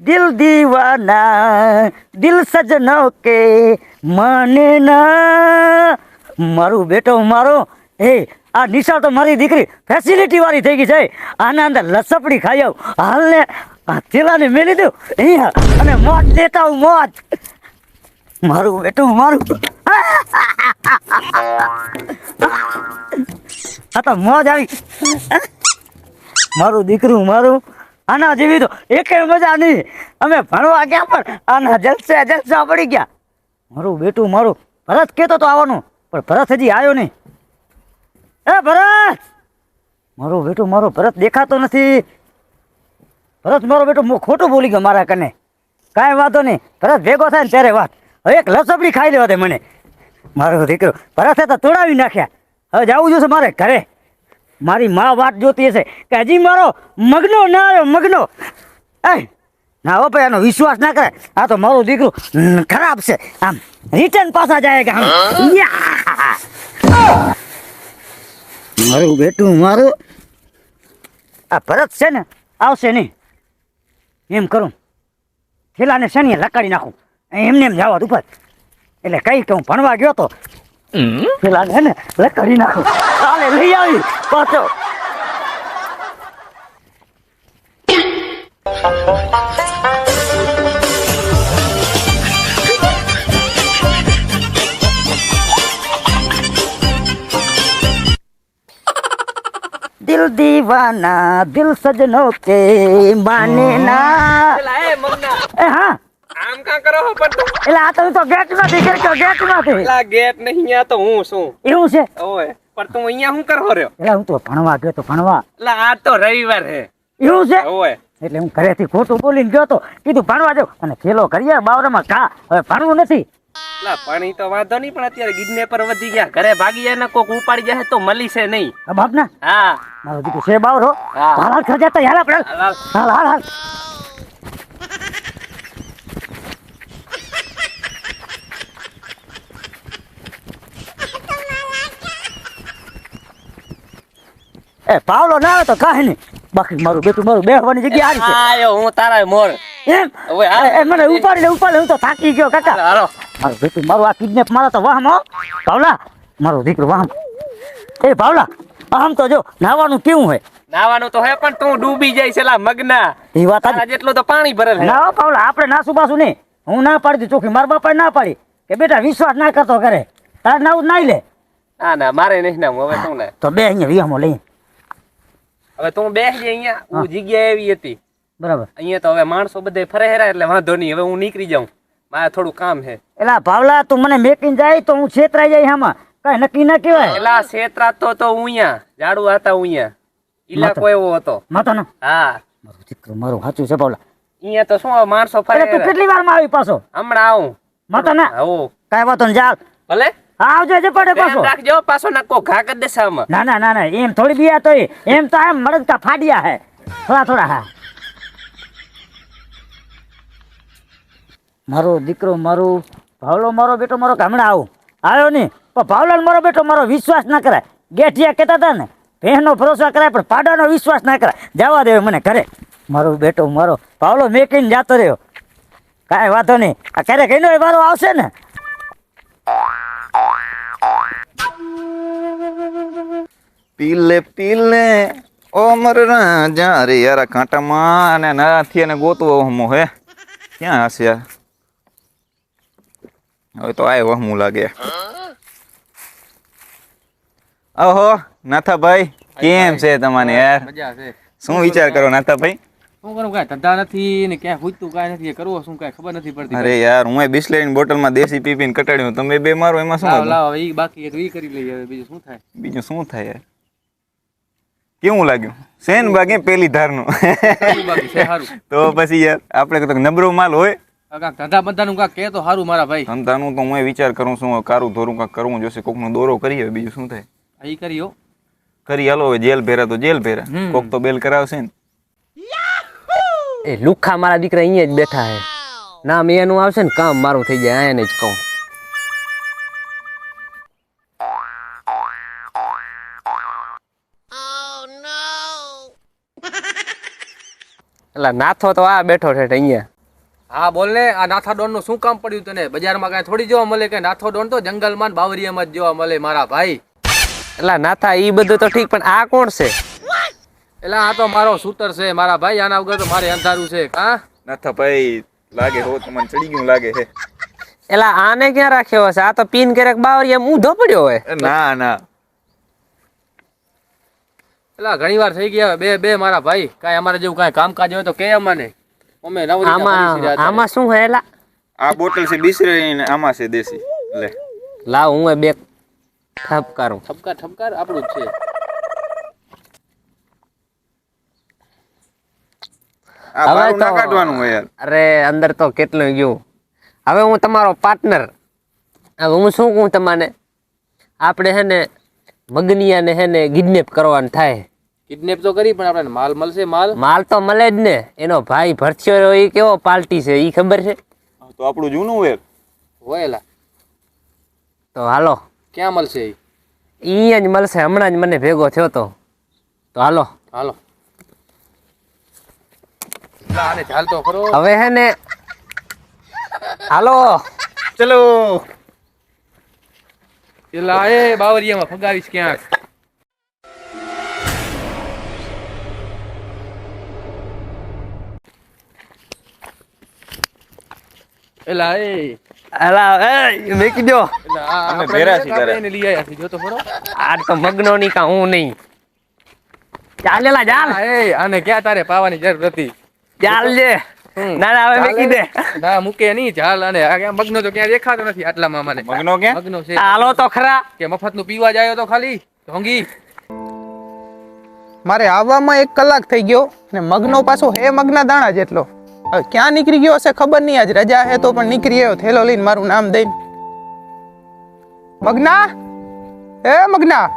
દિલ દીવાના દિલ સજનો કે માને ના મારું બેટો મારો એ આ નિશા તો મારી દીકરી ફેસિલિટી વાળી થઈ ગઈ છે આના અંદર લસપડી ખાઈ આવ હાલ ને આ થેલાને મેલી દઉં અહીંયા અને મોજ લેતા હું મોજ મારું બેટું મારું આ તો મોજ આવી મારું દીકરું મારું આના જેવી તો એકેય મજા નહીં અમે ભણવા ગયા પણ આના જલસા પડી ગયા મારું બેટું મારું ભરત કહેતો તો આવવાનું પણ ભરત હજી આવ્યો નહીં એ ભરત મારો બેટો મારો ભરત દેખાતો નથી ભરત મારો બેટો ખોટું બોલી ગયો મારા કને કાંઈ વાંધો નહીં ભરત ભેગો થાય ને ત્યારે વાત હવે એક લસપડી ખાઈ લેવા દે મને મારો દીકરો ભરતે તો તોડાવી નાખ્યા હવે જવું જોશે મારે ઘરે મારી મા વાત જોતી હશે કે હજી મારો મગનો ના આવ્યો મગનો એ ના હો ભાઈ આનો વિશ્વાસ ના કરે આ તો મારું દીકરું ખરાબ છે આમ રિટર્ન પાછા જાય મારું બેટું મારું આ ભરત છે ને આવશે નહીં એમ કરું થેલાને શનિએ લકાડી નાખું એમને એમ જવા ઉપર એટલે કઈ કે હું ભણવા ગયો તો થેલાને ને લકાડી નાખું કાલે લઈ આવી પાછો દિલ દીવાના દિલ સજનો કે માને ના એ હા આમ કા કરો હો પણ એટલે આ તો ગેટ માંથી ગેટ માંથી એલા ગેટ નહીં આ તો હું છું એવું છે ઓય પણ તું અહીંયા શું કરો રહ્યો એટલે હું તો ભણવા ગયો તો ભણવા એટલે આ તો રવિવાર હે એવું છે ઓય એટલે હું ઘરેથી ખોટું બોલીને ગયો તો કીધું ભણવા જાવ અને ખેલો કરીએ બાવરામાં કા હવે ભણવું નથી લા પાણી તો વાંધો નહીં પણ અત્યારે ગિરને પર વધી ગયા ઘરે ભાગી જાય ને કોક ઉપાડી જાય તો મળી છે નહીં બાપ ના હા મારો દીકરો છે બાવરો હા. હાલ ખર્ચા તો યાર આપણે હાલ. હાલ હાલ હાલ એ પાવલો ના આવે તો કાંઈ નહીં બાકી મારું બેટું મારું બેહવાની જગ્યા આ રીતે આયો હું તારા મોર એમ હવે હાલ. એ મને ઉપાડી હું તો થાકી ગયો કાકા હાલો મારું બેટું મારું આ કિડનેપ મારો તો વાહમ હો ભાવલા મારો દીકરો વાહમ એ ભાવલા આમ તો જો નાવાનું કેવું હોય નાવાનું તો હે પણ તું ડૂબી જાય છે લા મગના એ વાત તારા જેટલું તો પાણી ભરેલ હે ના હો ભાવલા આપણે નાસું બાસું નહીં હું ના પાડી ચોખ્ખી મારા બાપાએ ના પાડી કે બેટા વિશ્વાસ ના કરતો કરે તારે નાવું નાઈ લે ના ના મારે નહીં ના હવે તું ને તો બે અહીંયા વિયામો લઈ હવે તું બેસજે અહીંયા હું જગ્યા એવી હતી બરાબર અહીંયા તો હવે માણસો બધે ફરે હેરા એટલે વાંધો નહીં હવે હું નીકળી જાઉં મારે થોડું કામ છે એલા ભાવલા તું મને મેકીને જાય તો હું છેતરાઈ જાય આમાં કઈ નક્કી ના કહેવાય એલા શેતરાતો તો હું અહીંયા ઝાડુ હતા હું અહીંયા ઇલાકો એવો હતો માતો ના હા મારું દીકરો મારું સાચું છે ભાવલા અહીંયા તો શું માણસો ફરે અરે તું હેરા. કેટલી વારમાં આવી પાછો હમણાં આવું માતો ના આવો કાંઈ વાતો ને ચાલ ભલે આવજો જે પડે ધ્યાન પાછો રાખજો પાછો નક્કો ઘા કરી દેશે આમાં ના ના ના ના એમ થોડી બિયા તો એમ તો એમ મરદ કા ફાડ્યા હે થોડા થોડા હા મારો દીકરો મારું ભાવલો મારો બેટો મારો કે હમણાં આવું આવ્યો નહીં પણ ભાવલો મારો બેટો મારો વિશ્વાસ ના કરાય ગેઠિયા કહેતા હતા ને ભેંનો ભરોસો કરાય પણ પાડાનો વિશ્વાસ ના કરાય જવા દે મને ઘરે મારો બેટો મારો ભાવલો મેં કહીને જાતો રહ્યો કાંઈ વાંધો નહીં આ ક્યારેક એનો વારો આવશે ને પીલે પીલે ઓ મર રાજા રે યાર કાંટામાં અને નાથી અને ગોતવો હમો હે ક્યાં હશે યાર હવે તો આય વહમું લાગે ઓહો નાથાભાઈ કેમ છે તમને યાર મજા છે શું વિચાર કરો નાથાભાઈ શું કરું કાંઈ ધંધા નથી ને ક્યાંય હુજતું કાંઈ નથી કરવું શું કાંઈ ખબર નથી પડતી અરે યાર હું બિસ્લેરીની બોટલમાં દેશી પી પીને કટાડ્યું તમે બે મારો એમાં શું લાવ હતું? લાવ ઈ બાકી તો ઈ કરી લઈએ હવે બીજું શું થાય બીજું શું થાય યાર કેવું લાગ્યું સેન બાગે પેલી ધારનું કયું બાકી છે સારું તો પછી યાર આપણે તો નબળો માલ હોય કાંઈક ધંધા બંધાનું કાંઈક કે તો સારું મારા ભાઈ ધંધાનું તો હું વિચાર કરું છું કારું ધોરું કાંઈક કરવું જોશે કોકનો દોરો કરીએ બીજું શું થાય ઈ કરીયો કરી હાલો હવે જેલ ભેરા તો જેલ ભેરા કોક તો બેલ કરાવશે ને એ લુખા મારા દીકરા અહીંયા જ બેઠા હે નામ એનું આવશે ને કામ મારું થઈ જાય આને જ કહું એટલે નાથો તો આ બેઠો છે અહીંયા હા બોલ ને, આ નાથા ડોન નું શું કામ પડ્યું તને? બજારમાં કાંઈ થોડી જોવા મળે કે નાથો ડોન તો જંગલમાં ને બાવરિયામાં જ જોવા મળે મારા ભાઈ. એટલે નાથા ઈ બધું તો ઠીક, પણ આ કોણ છે? એટલે આ તો મારો શૂટર છે મારા ભાઈ, આના વગર તો મારે અંધારું છે. હા નાથા ભાઈ લાગે હો તમને ચડી ગયું લાગે હે. એલા આને ક્યાં રાખ્યો હશે? આ તો પીન ક્યારેક બાવરિયા ઊંધો પડ્યો હોય. ના ના એટલે ઘણી વાર થઈ ગયા બે બે મારા ભાઈ. કાંઈ અમારે જેવું કાંઈ કામકાજ હોય તો કે અમને, અમે આમાં આમાં શું હે? એલા આ બોટલ છે બિસરી ને આમાં છે દેશી. લે લાવ હું બે ઠપકારું. ઠપકાર ઠપકાર આપણું જ છે. આ હવે બારું ના તો- કાઢવાનું હોય યાર. અરે અંદર તો કેટલું ગયું. હવે હું તમારો પાર્ટનર. હવે હું શું કહું તમને, આપણે હે ને મગનિયાને હે ને કિડનેપ કરવાનું થાય. કિડનેપ તો કરી પણ આપણે માલ મળશે? માલ તો મળે જ ને. એનો ભાઈ ભરથિયો એ કેવો પાર્ટી છે ઈ ખબર છે? તો આપણું જૂનું હોય. હોય એલા, તો હાલો ક્યાં મળશે? ઈ જ મળશે. હમણાં જ મને ભેગો થયો તો હાલો. હાલો આને ચાલતો ખરો. હવે હે ને હાલો. ચલો એલા એ બાવરિયામાં ફગાવીશ ક્યાંક. એલા એ અલા એ મેકી દો. એલા આ અમે આપણે ભેરા છીએ આપણે તારે. એને લઈ આયા છીએ, જોતો ખરો. આ તો મગનો ની કા હું નહીં. ચાલેલા ચાલ આ એ આને ક્યાં તારે પાવાની જરૂર હતી? ચાલ જે. ના ના હવે મેકી દે. ના મૂકે નહીં, ચાલ. અને આ ક્યાં મગનો તો ક્યાં દેખાતો નથી આટલામાં મને. મગનો ક્યાં? મગનો છે હાલો તો ખરા. કે મફતનું પીવા જાય તો ખાલી ઢોંગી. મારે આવવામાં 1 કલાક થઈ ગયો ને મગનો પાછો હે મગના દાણા જેટલો. હવે ક્યાં નીકળી ગયો હશે ખબર નહીં. આજ રજા હે તો પણ નીકળી આવ્યો થેલો લઈને મારું નામ દઈને. મગના, એ મગના,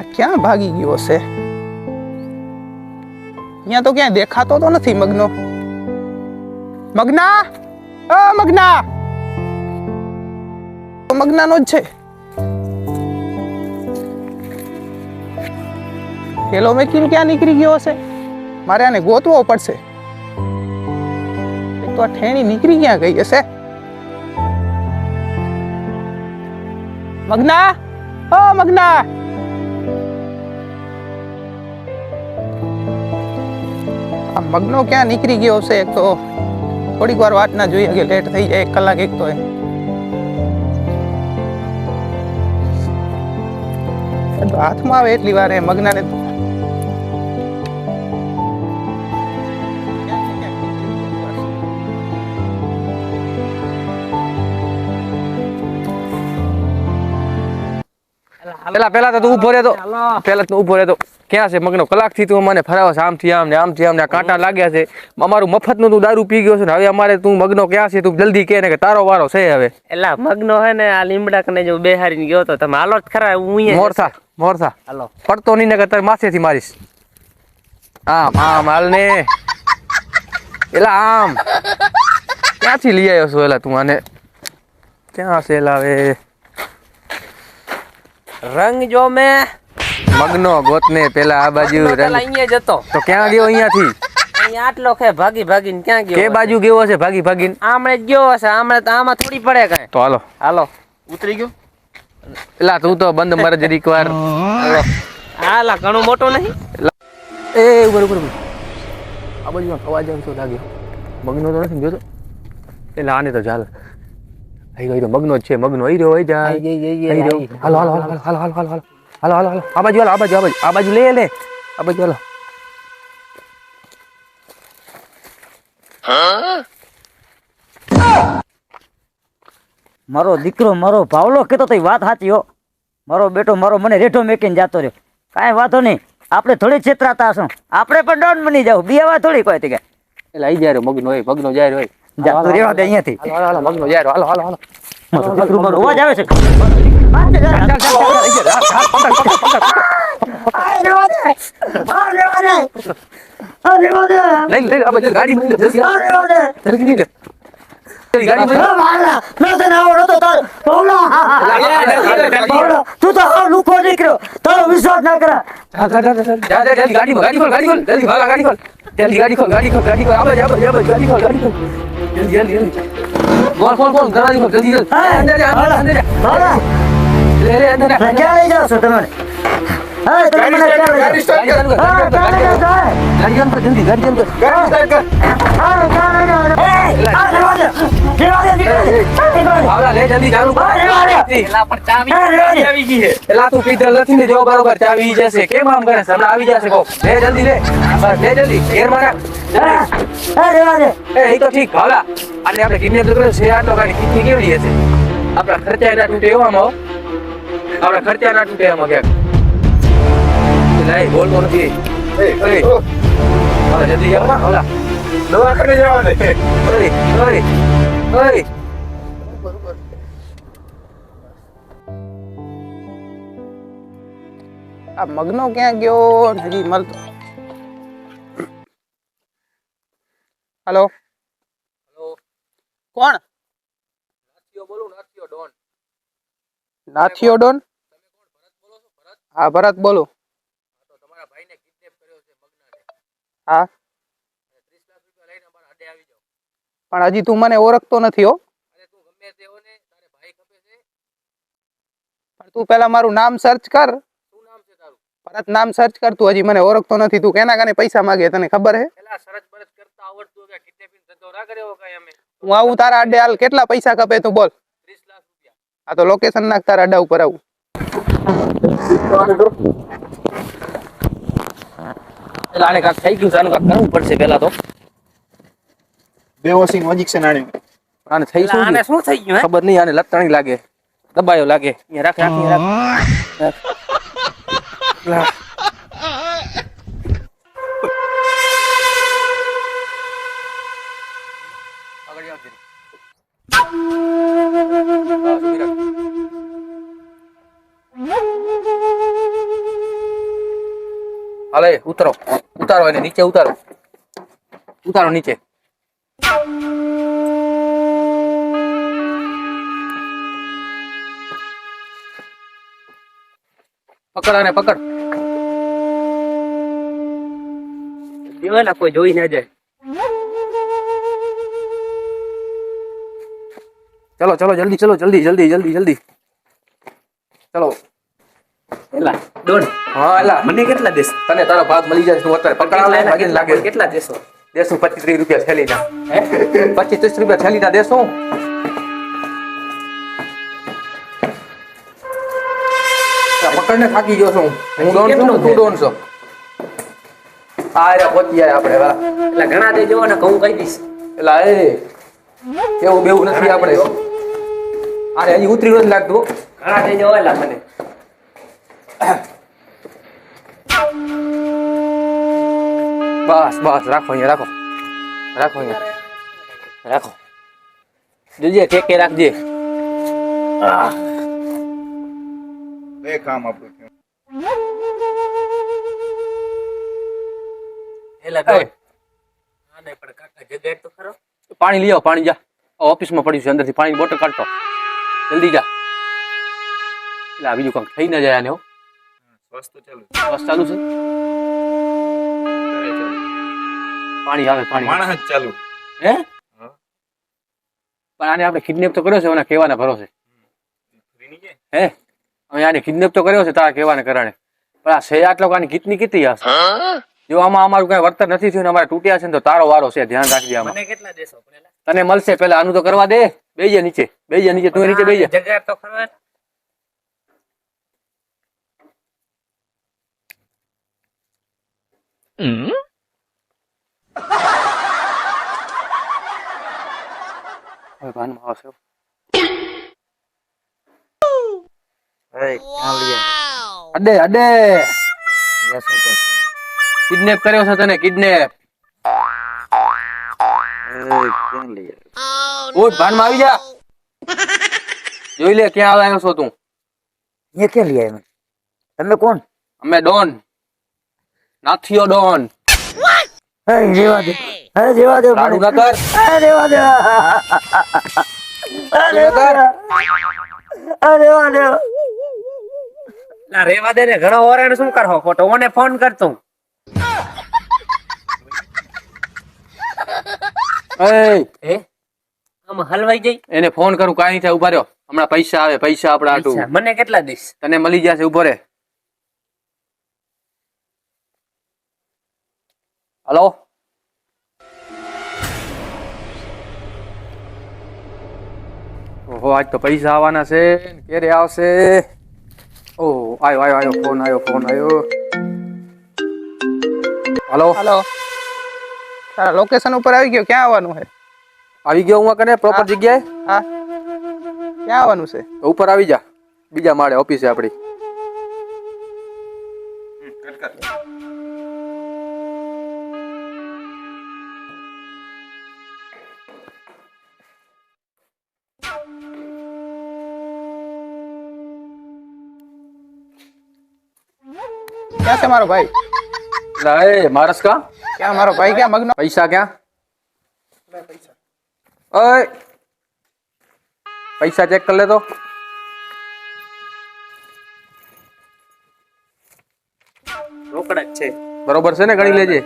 આ ક્યાં ભાગી ગયો હશે? અહીંયા તો ક્યાંય દેખાતો તો નથી મગનો. મગના, મગના, તો મગનાનો જ છે. થેલો મેકીને ક્યાં નીકળી ગયો હશે? મારે આને ગોતવો પડશે. એક તો આ ઠેણી નીકળી ક્યાં ગઈ હશે? મગના, મગના, આ મગનો ક્યાં નીકળી ગયો હશે? એક તો થોડીક વાર વાત ના જોઈએ કે લેટ થઈ જાય. 1 કલાક એક તો હાથમાં આવે એટલી વાર એ મગનાને પેલા તો તું ઉભો રહેતો. પેલા તું ઉભો રહેતો. ક્યાં છે મગનો? કલાકથી તું મને ફરાવસ આમથી આમ ને આમથી આમ ને. આ કાંટા લાગ્યા છે. અમારું મફતનું તું દારૂ પી ગયો છે ને હવે અમારે તું મગનો ક્યાં છે? તું જલ્દી કહે ને કે તારો વારો છે હવે. એલા મગનો હે ને આ લીમડા કને જો બેહારીને ગયો તો તમે હાલો જ ખરા. હું અહીંયા મોરથા હાલો. પડતો નહીં ને કે તારે માથેથી મારીશ. આમ આમ હાલ ને. એલા આમ ક્યાંથી લઈ આવ્યો છો? એલા તું આને ક્યાં છે? એલા હવે રંગ જો મેં મગનો ગોતને પેલા આ બાજુ પેલા રંગ. અહીંયા જતો. તો ક્યાં ગયો અહીંયાથી? અહીંયા આટલો ખે ભાગી ભાગીને ક્યાં ગયો? કે બાજુ ગયો હશે ભાગી ભાગીને? આમણે જ ગયો હશે. આમણે તો આમાં થોડી પડે કાંઈ. તો હાલો હાલો ઉતરી ગયો. એલા તું તો બંધ મરે જરીક વાર. હાલો. હાલા ઘણું મોટું નહીં. એ ઉપર ઉપર આ બાજુ અવાજ આવતો લાગ્યો. મગનો તો નથી જોતો. એટલે આને તો ચાલ. આઈ ગયો મગનો જ છે. મગનો આઈ રહ્યો. આઈ જાય. આઈ રહ્યો. હાલો હાલો હાલો હાલો હાલો હાલો હાલો હાલો હાલો હાલો આ બાજુ હાલો. આ બાજુ આ બાજુ લે લે આ બાજુ હાલો. મારો દીકરો મારો ભાવલો કહેતો તો ઈ વાત સાચી હો. મારો બેટો મારો મને રેઠો મેકીને જાતો રહ્યો. કાંઈ વાંધો નહીં, આપણે થોડી છેતરાતા હશું. આપણે પણ ડોન બની જાવ. બીવા થોડી કોઈ હતી કે એટલે આઈ જાય રહ્યો મગનો. હોય મગનો જાય રહ્યો. જાતો રહેવા દે અહીંયાથી. હાલો હાલો મગનો જાય રહ્યો. હાલો હાલો હાલો મારો દીકરો મારો અવાજ આવે છે. લઈ લઈ આ બાજુ ગાડી મૂકી દે. જલ્દી લઈ લે. ગાડી મૂકી દે. તું તો લુખો દીકરો તારો વિશ્વાસ ના કરા જા જલ્દી ગાડી ખોલ જલ્દી ભાગા ગાડી ખોલ જલ્દી ગાડી ખોલ આબાજ ગાડી ખોલ જલ્દી બોલ ગાડી ખોલ જલ્દી અંદર જા ભાડા લે અંદર જા ક્યાં લઈ જાઓ છો તમે હા તમે મને ક્યાં લઈ જાઓ? હા, ક્યાં લઈ જાઓ છો? ગાડી અંદર જલ્દી ગાડી અંદર હા, ક્યાં લઈ જાઓ? એ, આ રહેવા દે. રહેવા દે, દીકરો. આવલા લે જલ્દી જાનું હા, રહેવા દે. એલા પણ ચાવી હા, રહેવા દે. આવી ગઈ છે. એલા તું પીધલ નથી ને જો બરોબર ચાવી જશે કેમ આમ કરે હમણાં આવી જશે કો લે જલ્દી લે બસ લે જલ્દી ઘેર મારા હા, હા, રહેવા દે. એ તો ઠીક ભાવલા અને આપણે કિડનેપ કર્યો છે આટલો ગાડી કિડની કેવડી હશે આપણા ખર્ચા ના તૂટે એવામાં આપણા ખર્ચા ના તૂટે એમાં ક્યાંક લાઈ બોલતો નથી હવે જલ્દી જાવ ના ભાવલા દવાખાને જવા દે ઓય આ મગનો ક્યાં ગયો ને હજી મળતો. હેલો કોણ? નાથિયો ડોન. હા ભરત બોલો. હા પણ હજી તું મને ઓળખતો નથી હો. પણ તું પેલા મારું નામ સર્ચ કર. ભરત નામ સર્ચ કર. તું હજી મને ઓળખતો નથી. તું કેના કાને પૈસા માંગે તને ખબર હે? હું આવું તારા અડ્ડે હાલ. કેટલા પૈસા કપે તું બોલ. હા તો લોકેશન નાખ તારા અડ્ડા ઉપર આવું. એટલે આને કાંક થઈ ગયું છે આનું કાંક કરવું પડશે પેલા તો બેહોશી ઇન્જેક્શન આણ્યું આને થઈ શું આને શું થઈ ગયું હે? ખબર નહીં આને લતણી લાગે દબાયો લાગે અહીંયા રાખ લા. આગળ આવ જરી. હાલે ઉતારો એને નીચે ઉતારો નીચે પકડ આને પકડ દેવાના કોઈ જોઈ ના જાય. ચલો જલ્દી ચલો એલા ડોન હા એલા મને કેટલા દેશ? તને તારો ભાગ મળી જાય તું અત્યારે પકડાવે લાગે લાગે કેટલા દેશો? દેશું 25-30 રૂપિયા થેલીના 25-30 રૂપિયા થેલીના દેશું પકડને થાકી ગયો છું હું ડોન છું તું ડોન છો આ રે પહોંચી જાય આપણે વાહ એટલે ઘણા દે જોવો ને કહું કહી દઈશ. એલા એ એવું બેવું નથી આપણે આને હજી ઉતરી નથી લાગતું ઘણા દે જોવો એલા મને. બસ રાખો અહીંયા રાખો અહીંયા રાખો જોજે ટેકે રાખજે બે કામ આપણું થયું એલા ડોન આને પણ કાકા જગાડ તો ખરો. પાણી લઈ આવ પાણી જા ઓફિસમાં પડ્યું છે અંદરથી પાણી બોટલ કાઢતો જલ્દી જા એટલે આ બીજું કાંક થઈ ના જાય આને હો બસ તો ચાલુ બસ ચાલુ છે પાણી આવે પાણી માણસ જ ચાલુ હે પણ આને આપણે કિડનેપ તો કર્યો છે એના કહેવાના ભરોસે હે હવે આને કિડનેપ તો કર્યો છે તારા કહેવાને કારણે પણ આ છે આટલો આની કિતની કીધી હશે જો આમાં અમારું કઈ વર્તન નથી થયું ને અમારે તૂટ્યા છે ને તો તારો વારો છે ધ્યાન રાખજે આમાં મને કેટલા દેશો પણ એલા તને મળશે પેલા આનું તો કરવા દે બેજે નીચે તું નીચે બેજે જગાડ તો ખરો. હવે ભાનમાં આવશે અડે કિડનેપ કર્યો છે તને કિડનેપ ઉઠ ભાનમાં આવી જા જોઈ લે ક્યાં આવ્યો છો તું ये क्या लिया है मैं? તમે કોણ? અમે ડોન નાથિયો ડોન અરે રેવા દે. અરે રેવા દે. રાડું ના કર અરે રેવા દે. અરે રેવા દે. અરે રેવા દે. ના રેવા દે ને, ઘણો ઓરાણ શું કરવો ખોટો, મને ફોન કરતો. એ હે આમ હલવાઈ જઈ. એને ફોન કરું કાંઈ નહીં થાય, ઉભા રહ્યો. હમણાં પૈસા આવે, પૈસા આપડા અચ્છા, આટું મને કેટલા દઈશ? તને મળી જશે, ઉભો રે. હલો ઓહો, આજ તો પૈસા આવવાના છે. ક્યારે આવશે? ઓહ, આવ્યો ફોન આવ્યો. હલો, હાલો, તારા લોકેશન ઉપર આવી ગયો. ક્યાં આવવાનું છે? આવી ગયો હું કને પ્રોપર જગ્યાએ. હા, ક્યાં આવવાનું છે? તો ઉપર આવી જા, બીજા માળે ઓફિસે આપડી. ક્યાં છે મારો ભાઈ? એ મારસ કા ક્યાં મારો ભાઈ? ક્યાં મગનો? પૈસા ક્યાં? ઓય પૈસા ચેક કરી લે તો. રોકડા જ છે. બરોબર છે ને? ગણી લેજે.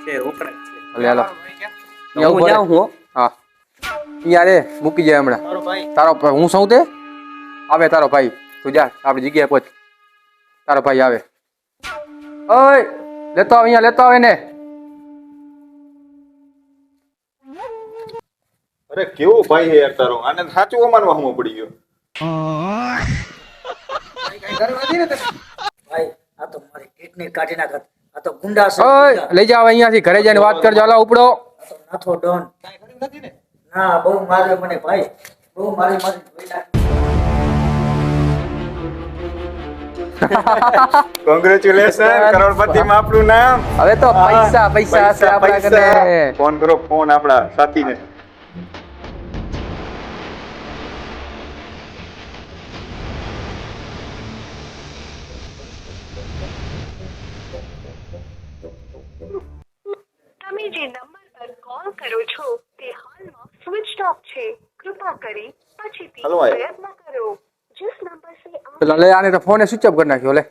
છે રોકડા જ છે. હાલે હાલો. હું જાઉં હું. હા અહીંયા રે મૂકી જાય હમણાં. મારો ભાઈ. તારો હું સૌ તે આવે તારો ભાઈ. તું જા આપણી જગ્યાએ પહોંચ. તારો ભાઈ આવે. ઓય લેતો આવ, અહીંયા લેતો આવે ને. અરે કેવો ભાઈ હે યાર તારો, આને સાચું અમાનવા હું પડી ગયો. ભાઈ આ તો મારી કિડની કાઢી નાખત. આ તો ગુંડા છે. ઓય લઈ જાવ અહીંયાથી, ઘરે જઈને વાત કરજો. હાલો ઉપડો. આ તો નાથો ડોન. ના બહુ માર્યો મને ભાઈ, બહુ મારી. કોંગ્રેચ્યુલેશન, કરોડપતિ માં આપણું નામ. હવે તો પૈસા હશે આપણા કને. ફોન કરો, ફોન આપણા સાથીને. તમે જે નંબર પર કોલ કરો છો તે હાલમાં સ્વિચ ઓફ છે. કૃપા કરી પછીથી હલો, ભાઈ. પ્રયત્ન કરો. जिस नंबर से आप પેલા લે આને તો ફોને સ્વિચ ઓફ કરી નાખ્યો. લે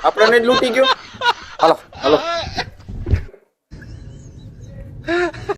આપણે જ લૂંટી ગયો. હાલો હાલો